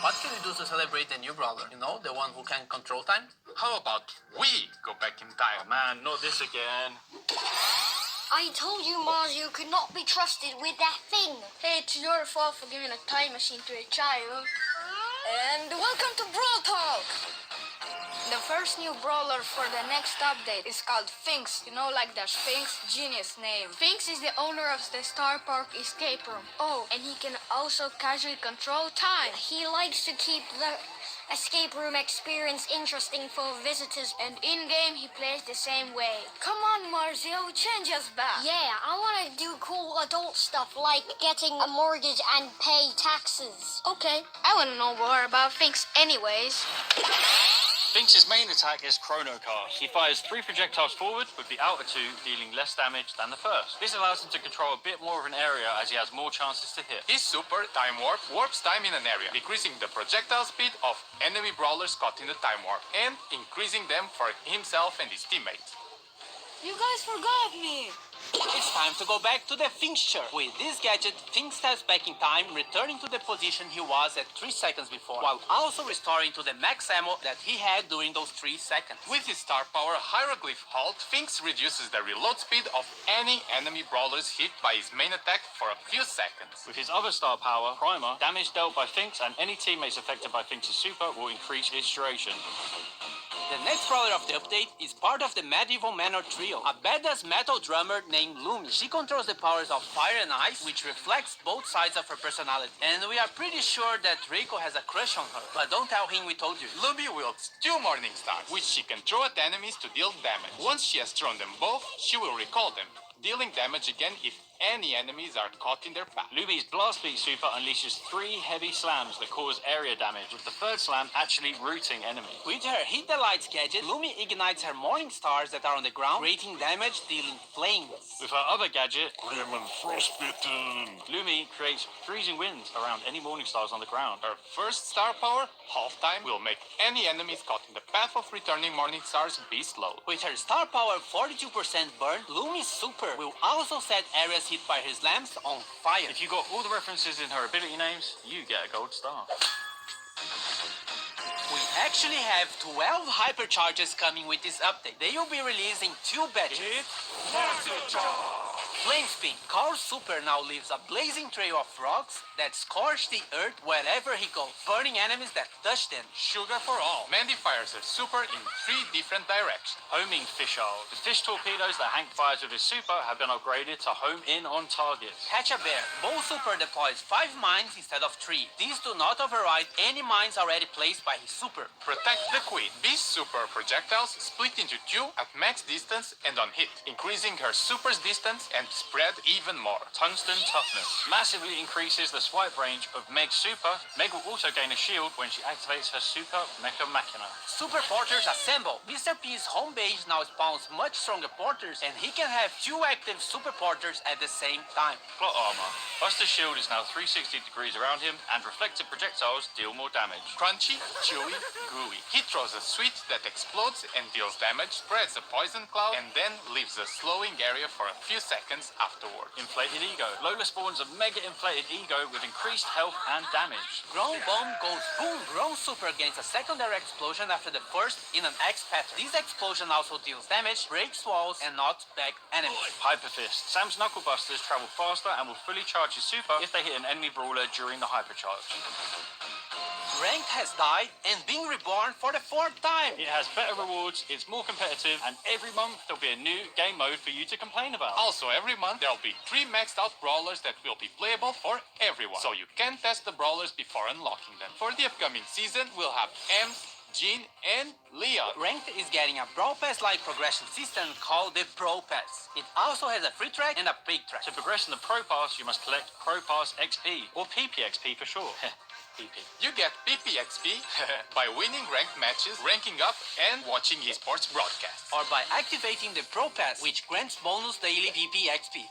What can we do to celebrate the new brawler? You know, the one who can control time? How about we go back in time? Oh man, not this again. I told you, Mars, you could not be trusted with that thing. Hey, it's your fault for giving a time machine to a child. And welcome to Brawl Talk! The first new brawler for the next update is called Finks. You know, like the Sphinx? Genius name. Finks is the owner of the Star Park escape room. Oh, and he can also casually control time. He likes to keep the escape room experience interesting for visitors. And in-game, he plays the same way. Come on, Marzio, change us back. Yeah, I want to do cool adult stuff like getting a mortgage and pay taxes. Okay, I want to know more about Finks anyways. Finks' main attack is Chrono Cast. He fires 3 projectiles forward, with the outer 2 dealing less damage than the first. This allows him to control a bit more of an area as he has more chances to hit. His super time warp warps time in an area, decreasing the projectile speed of enemy brawlers caught in the time warp, and increasing them for himself and his teammates. You guys forgot me. It's time to go back to the Finksture. With this gadget, Finks steps back in time, returning to the position he was at 3 seconds before, while also restoring to the max ammo that he had during those 3 seconds. With his star power Hieroglyph Halt, Finks reduces the reload speed of any enemy brawlers hit by his main attack for a few seconds. With his other star power, Primer, damage dealt by Finks and any teammates affected by Finks' super will increase its duration. The next brawler of the update is part of the Medieval Manor trio, a badass metal drummer named Lumi. She controls the powers of fire and ice, which reflects both sides of her personality. And we are pretty sure that Rico has a crush on her, but don't tell him we told you. Lumi wields 2 Morning Stars, which she can throw at enemies to deal damage. Once she has thrown them both, she will recall them, dealing damage again if any enemies are caught in their path. Lumi's Blast Beat super unleashes 3 heavy slams that cause area damage, with the 3rd slam actually rooting enemies. With her Hit the Lights gadget, Lumi ignites her Morning Stars that are on the ground, creating damage, dealing flames. With her other gadget, Grim and Frostbitten, Lumi creates freezing winds around any Morning Stars on the ground. Her first star power, Half Time, will make any enemies caught in the path of returning Morning Stars be slowed. With her star power 42% burn, Lumi's super will also set areas hit by her slams on fire. If you got all the references in her ability names, you get a gold star. We actually have 12 hypercharges coming with this update. They will be released in 2 batches. Flame Spin. Carl's super now leaves a blazing trail of rocks that scorch the earth wherever he goes, burning enemies that touch them. Sugar for all. Mandy fires her super in 3 different directions. Homing Fisheye. The fish torpedoes that Hank fires with his super have been upgraded to home in on targets. Catch a Bear. Bo super deploys 5 mines instead of 3. These do not override any mines already placed by his super. Protect the Queen. These super projectiles split into 2 at max distance and on hit, increasing her super's distance and spread even more. Tungsten Toughness massively increases the swipe range of Meg's super. Meg will also gain a shield when she activates her super Mecha Machina. Super Porters assemble. Mr. P's home base now spawns much stronger porters, and he can have 2 active super porters at the same time. Plot armor. Buster's shield is now 360 degrees around him, and reflected projectiles deal more damage. Crunchy, chewy, gooey. He throws a sweet that explodes and deals damage, spreads a poison cloud, and then leaves a slowing area for a few seconds afterward. Inflated Ego. Lola spawns a mega inflated ego with increased health and damage. Ground Bomb goes boom. Ground super gains a secondary explosion after the first in an X pattern. This explosion also deals damage, breaks walls, and knocks back enemies. Hyper Fist. Sam's Knuckle Busters travel faster and will fully charge his super if they hit an enemy brawler during the hypercharge. Ranked has died and been reborn for the 4th time. It has better rewards, it's more competitive, and every month there'll be a new game mode for you to complain about. Also, every month there'll be 3 maxed out brawlers that will be playable for everyone, so you can test the brawlers before unlocking them. For the upcoming season, we'll have Ems, Jean, and Leon. Ranked is getting a Brawl Pass-like progression system called the Pro Pass. It also has a free track and a big track. To progress in the Pro Pass, you must collect Pro Pass XP, or PPXP for short. PP. You get PPXP by winning ranked matches, ranking up, and watching esports broadcasts. Or by activating the Pro Pass, which grants bonus daily PPXP.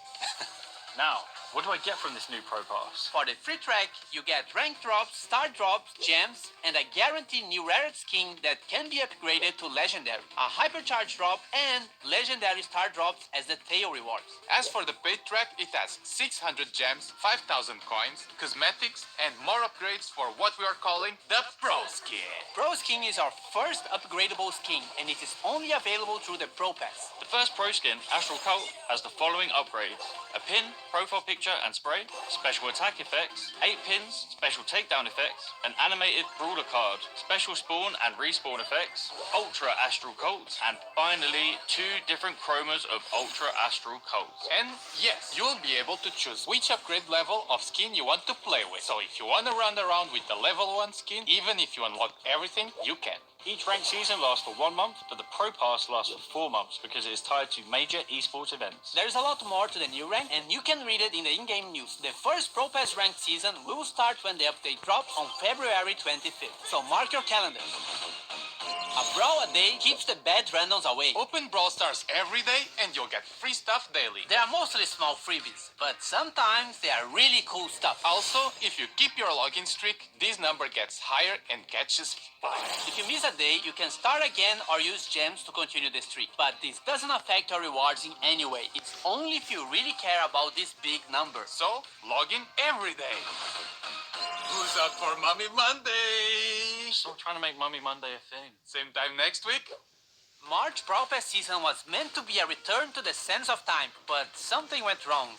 Now, What do I get from this new Pro Pass? For the free track, you get rank drops, star drops, gems, and a guaranteed new rare skin that can be upgraded to legendary, a hypercharge drop, and legendary star drops as the tail rewards. As for the paid track, it has 600 gems, 5,000 coins, cosmetics, and more upgrades for what we are calling the Pro Skin. Pro Skin is our first upgradable skin, and it is only available through the Pro Pass. The first Pro Skin, Astral Cult, has the following upgrades: a pin, profile picture and spray, special attack effects, 8 pins, special takedown effects, an animated brawler card, special spawn and respawn effects, Ultra Astral Cult, and finally 2 different chromas of Ultra Astral Cult. And yes, you'll be able to choose which upgrade level of skin you want to play with. So if you want to run around with the level 1 skin, even if you unlock everything, you can. Each ranked season lasts for 1 month, but the Pro Pass lasts for 4 months because it is tied to major esports events. There's a lot more to the new rank, and you can read it in the in-game news. The first Pro Pass ranked season will start when the update drops on February 25th, so mark your calendars. A brawl a day keeps the bad randoms away. Open Brawl Stars every day and you'll get free stuff daily. They are mostly small freebies, but sometimes they are really cool stuff. Also, if you keep your login streak, this number gets higher and catches fire. If you miss a day, you can start again or use gems to continue the streak. But this doesn't affect your rewards in any way. It's only if you really care about this big number. So, log in every day. Who's up for Mummy Monday? Stop trying to make Mummy Monday a thing. Same time next week? March Brawl Pass season was meant to be a return to the sense of time, but something went wrong.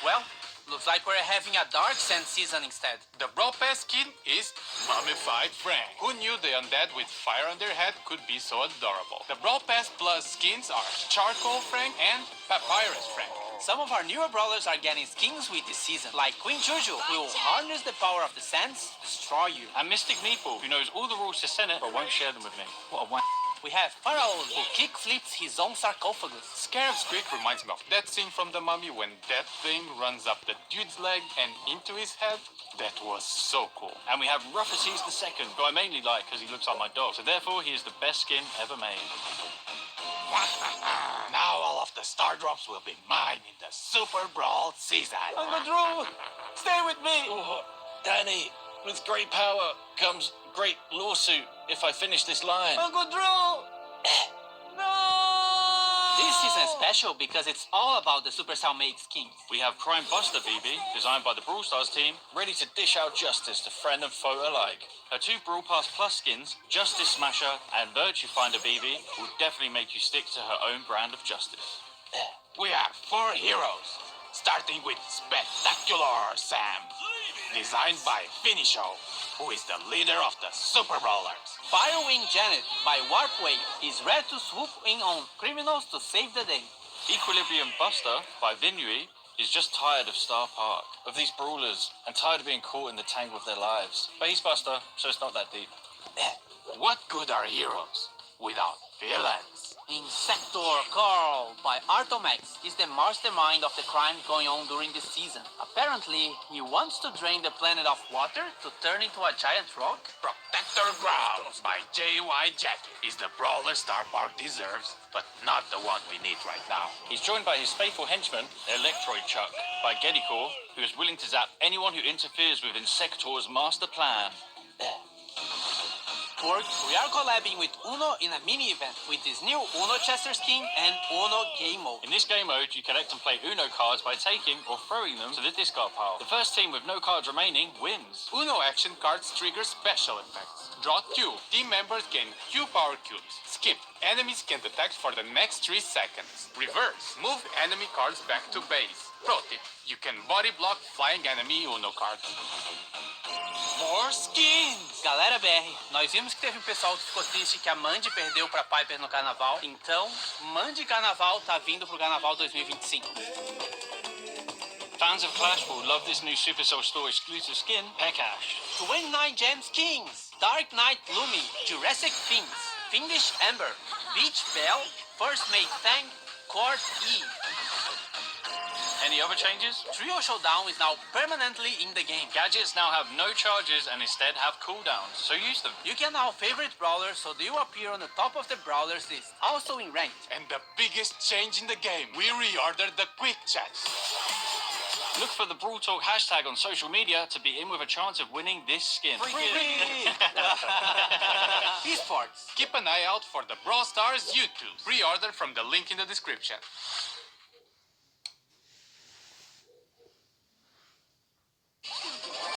Well, looks like we're having a Dark Sense season instead. The Brawl Pass skin is Mummified Frank. Who knew the undead with fire on their head could be so adorable? The Brawl Pass Plus skins are Charcoal Frank and Papyrus Frank. Some of our newer brawlers are getting skins with this season, like Queen Juju, who will harness the power of the sands to destroy you. And Mystic Meatball, who knows all the rules to Senate but won't share them with me. What a wank. We have Pharaoh, who kick flips his own sarcophagus. Scarab Squeak reminds me of that scene from The Mummy when that thing runs up the dude's leg and into his head. That was so cool. And we have Ruffuses II, who I mainly like because he looks like my dog. So therefore, he is the best skin ever made. Now all of the star drops will be mine in the Super Brawl season. Uncle Drew, stay with me. Oh, Danny, with great power comes great lawsuit if I finish this line. Uncle Drew! No! This season is special because it's all about the Supercell made skins. We have Crime Buster BB, designed by the Brawl Stars team, ready to dish out justice to friend and foe alike. Her 2 Brawl Pass Plus skins, Justice Smasher and Virtue Finder BB, will definitely make you stick to her own brand of justice. We have 4 heroes, starting with Spectacular Sam, designed by Finisho, who is the leader of the Super Brawlers. Firewing Janet by Warpwave is ready to swoop in on criminals to save the day. Equilibrium Buster by Vinui is just tired of Star Park, of these brawlers, and tired of being caught in the tangle of their lives. But he's Buster, so it's not that deep. What good are heroes without villains? Insector Carl by Artomax is the mastermind of the crime going on during this season. Apparently, he wants to drain the planet of water to turn into a giant rock. Protector Grounds by J.Y. Jackie is the brawler Star Park deserves, but not the one we need right now. He's joined by his faithful henchman, Electroid Chuck, by Gedikor, who is willing to zap anyone who interferes with Insector's master plan. We are collabing with Uno in a mini event with this new Uno Chester skin and Uno Game Mode. In this game mode, you collect and play Uno cards by taking or throwing them to the discard pile. The first team with no cards remaining wins. Uno action cards trigger special effects. Draw 2. Team members gain Q power cubes. Skip. Enemies can't attack for the next 3 seconds. Reverse. Move enemy cards back to base. Pro tip. You can body block flying enemy Uno cards. More skins! Galera BR, nós vimos que teve um pessoal que ficou triste que a Mandy perdeu pra Piper no carnaval. Então, Mandy Carnaval tá vindo pro Carnaval 2025. Fans of Clash will love this new Supercell Store exclusive skin, Pekash. 29 Gems Kings, Dark Knight Lumi, Jurassic Fins, Fiendish Ember, Beach Bell, First Mate Fang, Court E. Any other changes? Trio Showdown is now permanently in the game. Gadgets now have no charges and instead have cooldowns, so use them. You can now favorite brawlers so they will appear on the top of the brawlers list, also in ranked. And the biggest change in the game, we reordered the quick chats. Look for the Brawl Talk hashtag on social media to be in with a chance of winning this skin. Esports. Keep an eye out for the Brawl Stars YouTube. Pre-order from the link in the description.